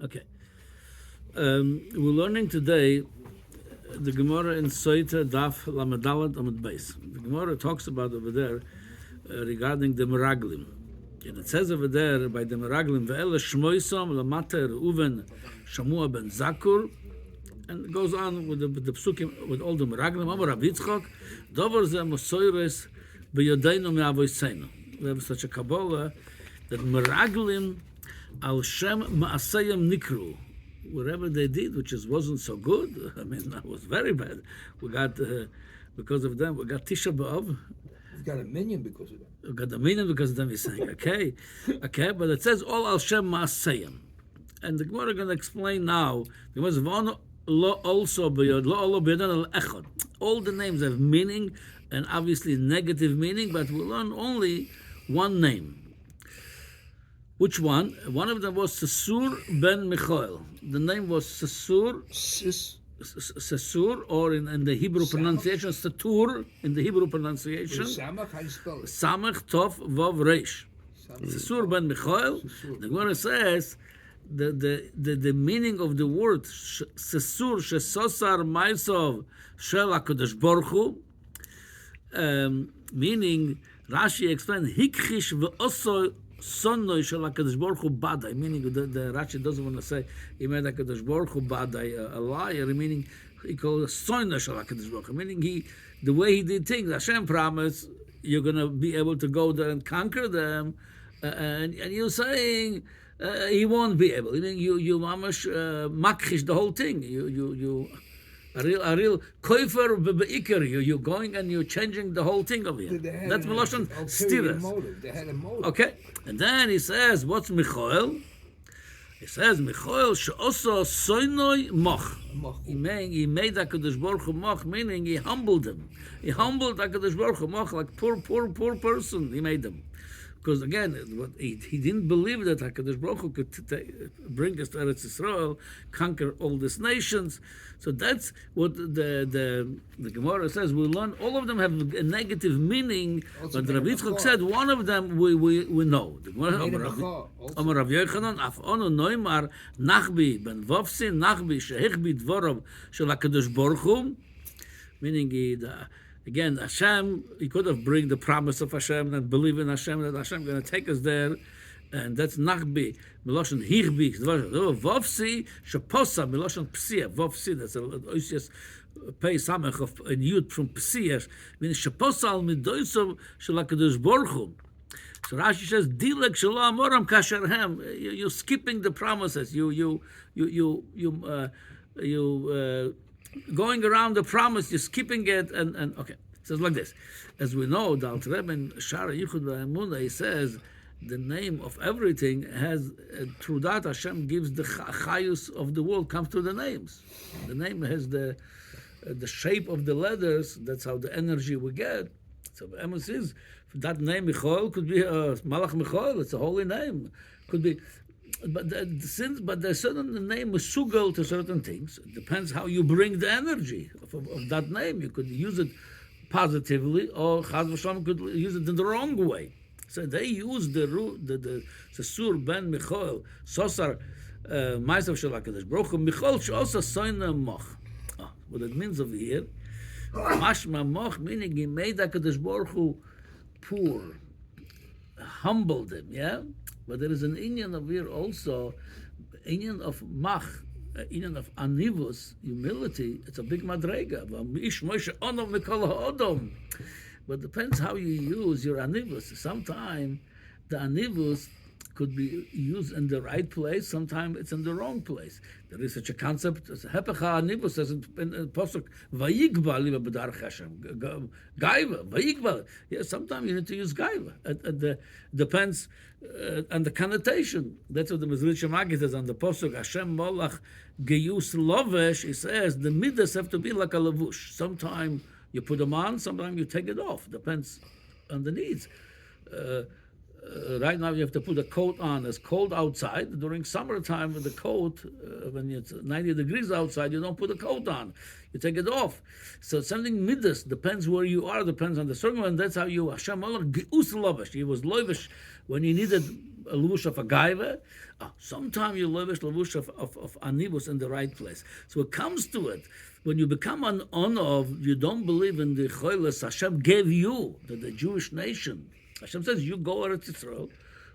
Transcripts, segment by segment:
Okay. We're learning today the Gemara in Soita Daf Lamadalat Amud Beis. The Gemara talks about over there regarding the Meraglim. And it says over there by the Meraglim, Ve'ele Shmoisam Lamater Uven Shamua ben Zakur, and it goes on with the psukim, with all the Meraglim. Amar Rav Yitzchak, Dover ze Mosoires B'yodeinu me'avoseinu. We have such a Kabbalah that Meraglim al Shem Ma'aseyim Nikru. Whatever they did, which wasn't so good, I mean, that was very bad. We got, because of them, we got Tisha B'Av. We got a minion because of them. We got a minion because of them, he's saying. Okay, but it says all al Shem Ma'aseyim. And the Gemara is going to explain now, there was one also all the names have meaning, and obviously negative meaning, but we learn only one name. Which one? One of them was Sesur ben Michael. The name was Sesur, or in the Hebrew pronunciation, Satur, in the Hebrew pronunciation. Samach, how do you spell it? Samach Tov Vav Reish. Sesur ben Michael. The Gemara says the meaning of the word Sesur Shesosar Maisov Shel HaKadosh Baruch Hu, meaning Rashi explained Hikchish ve'oso Sonnoi Shel HaKadosh Baruch Hu Badai, meaning the Rashi doesn't want to say he made HaKadosh Baruch Hu Badai a liar, meaning he called it Sonnoi Shel HaKadosh Baruch Hu, meaning the way he did things, Hashem promised you're going to be able to go there and conquer them, and you're saying he won't be able. I mean, you mamash makhish the whole thing. You a real koifer beikar. You're going and you're changing the whole thing over here. That's Meloshan Stiras. They had a motive. Okay, and then he says, what's Michael? He says Michael she'oso soinoi moch. He made HaKadosh Baruch Hu moch, meaning he humbled him. He humbled HaKadosh Baruch Hu moch, like poor person. He made him. Because again, he didn't believe that HaKadosh Baruch Hu could bring us to Eretz Yisrael, conquer all these nations. So that's what the Gemara says. We learn all of them have a negative meaning, but Rav Yitzchak said one of them we know. The Gemara Amar Rav Yochanan af onu noimar nachbi ben vovsi nachbi shehichbi dvorov shel HaKadosh Baruch Hu, meaning again, Hashem, he could have bring the promise of Hashem and believe in Hashem, that Hashem is going to take us there, and that's Nachbi, Miloshan Hirbi, Vovsi, Shaposa, Miloshan Psia, Vovsi, that's a oisius pay samach of a yud from Psia, meaning Shaposa al midoisov shel HaKadosh Baruch Hu. So Rashi says, Dilek shelo amoram kasherhem, you're skipping the promises, you going around the promise, you're skipping it, and okay. It says like this. As we know, the Alter Rebbe in Shara Yichud V'Emunah, he says, the name of everything has, through that Hashem gives the chayus of the world, comes through the names. The name has the shape of the letters, that's how the energy we get. So Emun says, that name Michael could be Malach Michael, it's a holy name. Could be, but there's certain name is sugal to certain things. It depends how you bring the energy of that name. You could use it positively, or Chaz v'Shalom could use it in the wrong way. So they use the Sesur ben Michael, Sosar Ma'asav Shel HaKadosh Baruch Hu, Michael she'osa soina moch. What it means over here, Mashma moch, meaning he made HaKadosh Baruch Hu poor, humbled him, yeah? But there is an inyan of here also, inyan of mach, inyan of anivus, humility. It's a big madrega. But depends how you use your anivus. Sometimes the anivus could be used in the right place. Sometimes it's in the wrong place. There is such a concept as hepecha anivus, says in Pasuk, vayigba liba b'darach Hashem, gaavah, vayigba. Yeah, sometimes you need to use gaavah. It depends on the connotation. That's what the Mezritch Magi says on the Pasuk, Hashem molach geyus lovesh, he says, the midas have to be like a lavush. Sometimes you put them on, sometimes you take it off. Depends on the needs. Right now you have to put a coat on. It's cold outside. During summertime with the coat, when it's 90 degrees outside, you don't put a coat on. You take it off. So something midas, depends where you are, depends on the circumstance. That's how you, Hashem Allah, geus lovesh. He was lovesh when he needed a levush of a gaavah. Sometimes you levush of anivus in the right place. So it comes to it. When you become an onov, you don't believe in the choiles Hashem gave you, the Jewish nation. Hashem says, you go to Israel,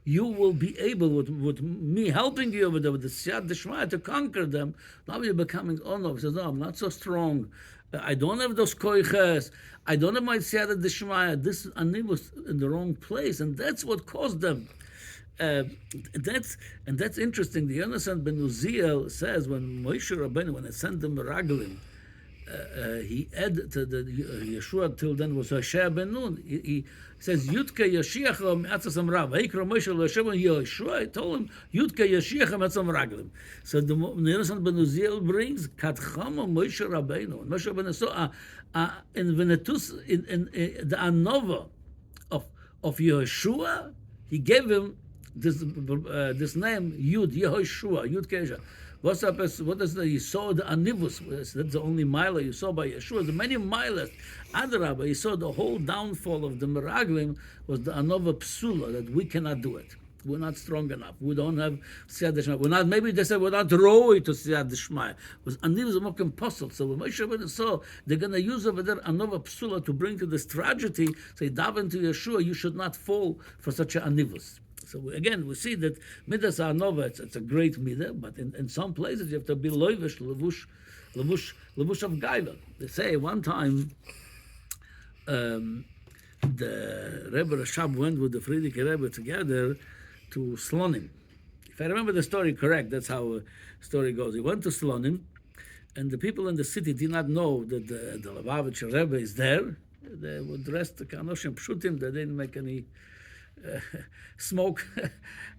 you will be able, with me helping you over there, with the Siyat Deshmaya, to conquer them. Now you're becoming onov. He says, no, I'm not so strong. I don't have those koiches. I don't have my Siyat Deshmaya. This anivus in the wrong place, and that's what caused them. That's interesting. The Yonasan ben Uziel says when Moshe Rabbeinu, when I sent them Meraglim, he added to the Yeshua till then was Hoshea ben Nun. He says Yudke Yashiach Me'atzas Amrav. Vayikra Moshe LaHashem Yeshua. He told him Yudke Yashiach Me'atzas Meraglim. So the Yonasan ben Uziel brings Katchama Moshe Rabbeinu. Moshe Rabbeinu saw in Venetus in the Anova of Yeshua. He gave him this name Yud Yehoshua Yud Kesha. What is the? You saw the anivus. That's the only mila you saw by Yeshua. The many milas. Adarabah, you saw the whole downfall of the Meraglim was the anova psula, that we cannot do it. We're not strong enough. We don't have siyad d'shmaya. We're not. Maybe they said we're not roi to siyad d'shmaya. Was anivus a more impossible. So when Moshe Rabbeinu saw they're going to use over there anova psula to bring to this tragedy, say daven to Yeshua, you should not fall for such an anivus. So again, we see that midas anova, it's a great midah, but in some places you have to be loivish, levush of gaavah. They say one time the Rebbe Rashab went with the Frierdiker Rebbe together to Slonim. If I remember the story correct, that's how the story goes. He went to Slonim, and the people in the city did not know that the Lubavitcher Rebbe is there. They were dressed kanoshim pshutim. They didn't make any smoke.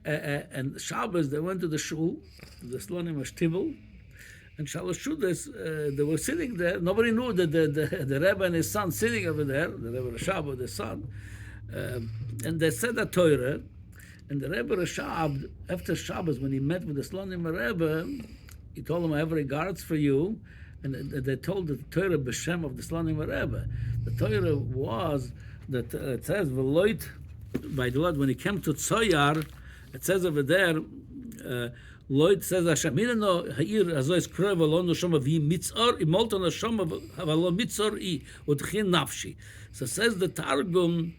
And Shabbos, they went to the shul, the Slonim Ashtibel, and Shalosh Shudas, they were sitting there. Nobody knew that the Rebbe and his son sitting over there, the Rebbe Rashab, the son, and they said a Torah, and the Rebbe Rashab, after Shabbos, when he met with the Slonim Rebbe, he told him, I have regards for you, and they told the Torah b'shem of the Slonim Rebbe. The Torah was that it says, V'loit, by the Lord, when he came to Tzoyar, it says over there, Lloyd says, Hashem, no ha'ir azois kroy v'lo shama v'yi mitzor, imolta no shama v'lo mitzor I, u'tchin nafshi. So says the Targum,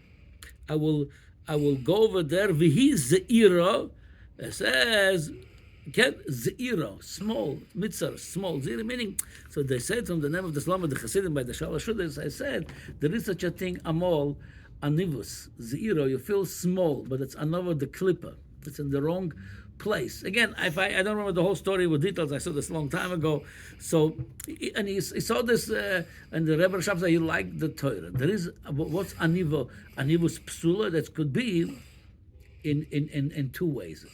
I will go over there, v'hi ze'ira, it says, get ze'ira, small, mitzor, small, zira, meaning, so they said from the name of the Slama, the Chassidim, by the Shalosh Shudas, I said, there is such a thing, amol, anivus, ze'ira, you feel small, but it's another the klippa. It's in the wrong place. Again, I don't remember the whole story with details. I saw this a long time ago. So, and he saw this, and the Rebbe Rashab said he liked the Torah. There is what's anivus psula that could be in two ways.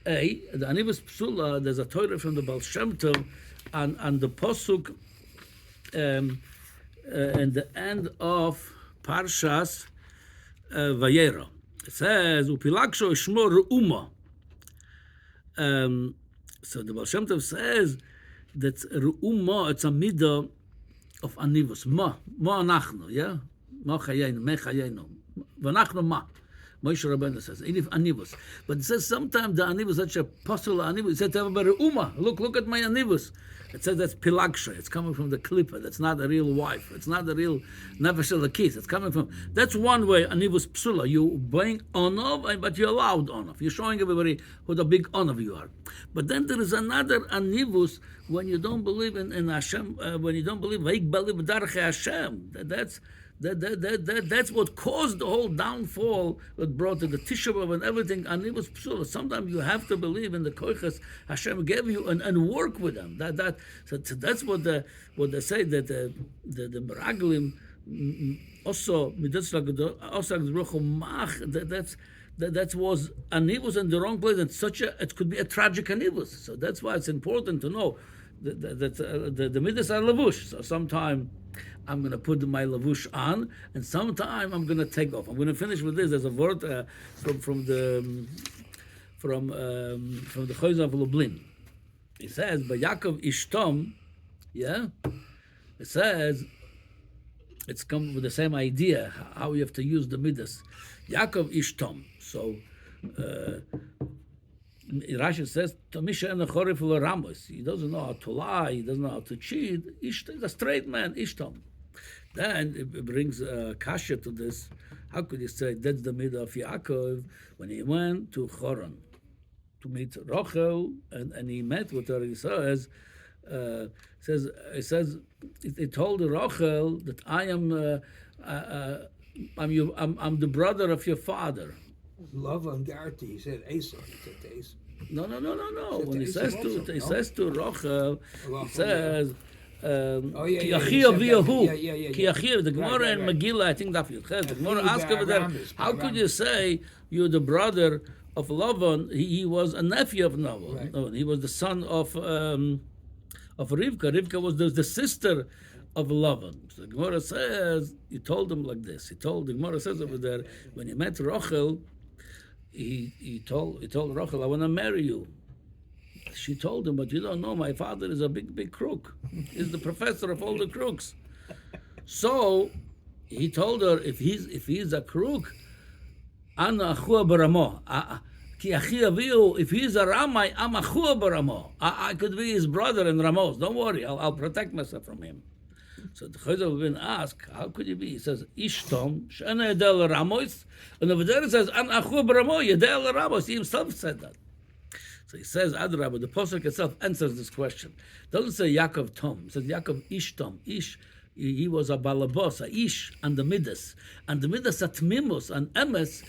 The anivus psula. There's a Torah from the Baal Shem Tov, and the posuk, in the end of Parshas Vayera. It says, Upilaksho Ishmo Re'uma. So the Baal Shem Tov says that Re'uma, it's a midah of anivus. Ma anachnu, yeah? Ma chayenu, me chayenu. V'anachnu ma. Moshe Rabbeinu says, anivus. But it says sometimes the anivus, such a possible anivus, it says to everybody, Re'uma, look at my anivus. It says that's pilaksha. It's coming from the klippa. That's not a real wife. It's not a real nefesh elokis. It's coming from. That's one way. Anivus psula. You bring onov, but you're allowed onov. You're showing everybody what a big onov you are. But then there is another anivus when you don't believe in Hashem. When you don't believe veik believe darche Hashem. That's what caused the whole downfall that brought to the Tisha B'Av and everything. Anivus psula. Sometimes you have to believe in the koiches Hashem gave you and work with them. So that's what they say, that the Meraglim also that was anivus in the wrong place, and it could be a tragic anivus. So that's why it's important to know that the midas are lavush. So sometime I'm going to put my lavush on, and sometime I'm going to take off. I'm going to finish with this. There's a word from the Chayz of Lublin. It says, "By Yaakov Ishtom," yeah. It says it's come with the same idea how you have to use the midas. Yaakov Ishtom. So Rashi says, "Tamisha and the Ramos." He doesn't know how to lie. He doesn't know how to cheat. He's a straight man. Ishtam. Then it brings kasha to this. How could you say that's the middle of Yaakov when he went to Choron to meet Rachel and he met with her? He says, he told Rachel that I'm the brother of your father. Love on Garti. He said Esau. He said to Esau. No. When he Esau says also, he no? says to Rachel, he says. Yeah. Ki Yeah. the Gemara Right. and Megillah, I think that the Gemara Achiv asks over there, Aramis, how could Aramis. you say you're the brother of Lavan? He was a nephew of Lavan. Right. No, he was the son of Rivka. Rivka was the sister of Lavan. So the Gemara says, he told him like this. The Gemara says over there, when he met Rachel, he told Rachel, I want to marry you. She told him, but you don't know, my father is a big crook. He's the professor of all the crooks. So he told her, if he's a crook, Ana achua baramo. Ki achi avihu, if he's a Ramai, I'm achua baramo. I could be his brother in Ramos. Don't worry, I'll protect myself from him. So the Chayzer will been asked, how could you be? He says, Ishtom, she'ena yedel Ramos. And over there it says, Ana achua baramo, yedel Ramos. He himself said that. So he says, Adrabah, the Pasuk itself answers this question. It doesn't say Yaakov Tom. It says Yaakov Ish Tom. Ish, he was a balabos, a Ish, and the Midas. And the Midas at Mimus and Emes,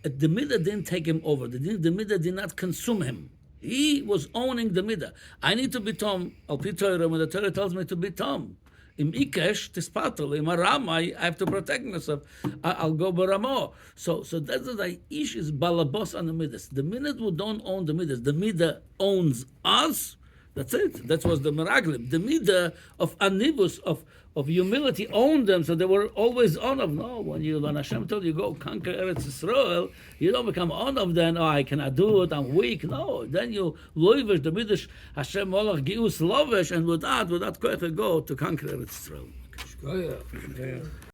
the Midah didn't take him over. The Midah did not consume him. He was owning the Midah. I need to be Tom. Al Pi Torah, when the Torah tells me to be Tom. Im Ikesh, Tispatel, im Aramai, I have to protect myself. I'll go Baramo. So that's the Ish is balabos on the Midas. The minute we don't own the Midas, the Midah owns us. That's it. That was the Meraglim. The Midah of Anibus, of humility, owned them, so they were always on of. No, when Hashem told you go conquer Eretz Yisrael, you don't become on of then, I cannot do it, I'm weak. No, then you loivish, the Midrash, Hashem Molach Gius Lovish, and with that koich go to conquer Eretz Yisrael. Shkoyach.